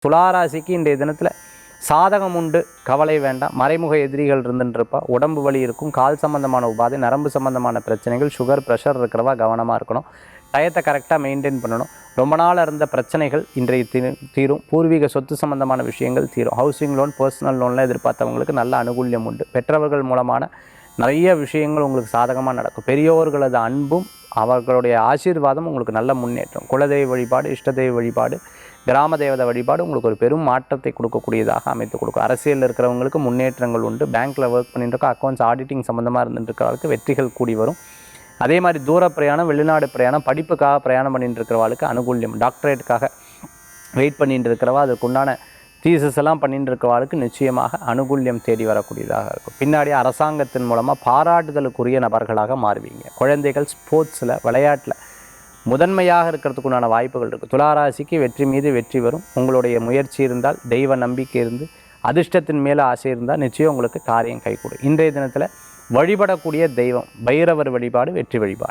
துளாராசிக்கு இன்றைய தினத்தில் சாதகம் உண்டு, கவலை வேண்டாம். மறைமுக எதிரிகள் இருந்துருப்பா, உடம்பு வலி இருக்கும், கால் சம்பந்தமான உபாதை, நரம்பு சம்பந்தமான பிரச்சனைகள், சுகர் ப்ரெஷர் இருக்கிறவா கவனமாக இருக்கணும். டயத்தை கரெக்டாக மெயின்டைன் பண்ணணும். ரொம்ப நாள் இருந்த பிரச்சனைகள் இன்றைய தீரும். பூர்வீக சொத்து சம்பந்தமான விஷயங்கள் தீரும். ஹவுசிங் லோன், பர்சனல் லோன்லாம் எதிர்பார்த்தவங்களுக்கு நல்ல அனுகூல்யம் உண்டு. பெற்றவர்கள் மூலமான நிறைய விஷயங்கள் உங்களுக்கு சாதகமாக நடக்கும். பெரியோர்களது அன்பும் அவர்களுடைய ஆசீர்வாதம் உங்களுக்கு நல்ல முன்னேற்றம். குலதெய்வ வழிபாடு, இஷ்டதெய்வ வழிபாடு, கிராம தேவதை வழிபாடு உங்களுக்கு ஒரு பெரும் மாற்றத்தை கொடுக்கக்கூடியதாக அமைத்து கொடுக்கும். அரசியலில் இருக்கிறவங்களுக்கு முன்னேற்றங்கள் உண்டு. பேங்க்கில் ஒர்க் பண்ணிட்டு இருக்க, அக்கௌண்ட்ஸ் ஆடிட்டிங் சம்மந்தமாக இருந்துட்டு இருக்கிறவங்களுக்கு வெற்றிகள் கூடி வரும். அதே மாதிரி தூர பிரயாணம், வெளிநாடு பிரயாணம், படிப்புக்காக பிரயாணம் பண்ணிட்டு இருக்கிறவங்களுக்கு அனுகூல்யம். டாக்டரேட்டுக்காக வெயிட் பண்ணிட்டு இருக்கிறவா, அதுக்குண்டான தீசஸ் எல்லாம் பண்ணிட்டு இருக்கிறவர்களுக்கு நிச்சயமாக அனுகூல்யம் தேடி வரக்கூடியதாக இருக்கும். பின்னாடி அரசாங்கத்தின் மூலமாக பாராட்டுதலுக்குரிய நபர்களாக மாறுவீங்க. குழந்தைகள் ஸ்போர்ட்ஸில், விளையாட்டில் முதன்மையாக இருக்கிறதுக்குண்டான வாய்ப்புகள் இருக்குது. துளாராசிக்கு வெற்றி மீது வெற்றி வரும். உங்களுடைய முயற்சி இருந்தால், தெய்வ நம்பிக்கை இருந்து, அதிர்ஷ்டத்தின் மேலே ஆசை இருந்தால் நிச்சயம் உங்களுக்கு காரியம் கைகூடும். இன்றைய தினத்தில் வழிபடக்கூடிய தெய்வம் பைரவர் வழிபாடு வெற்றி வழிபாடு.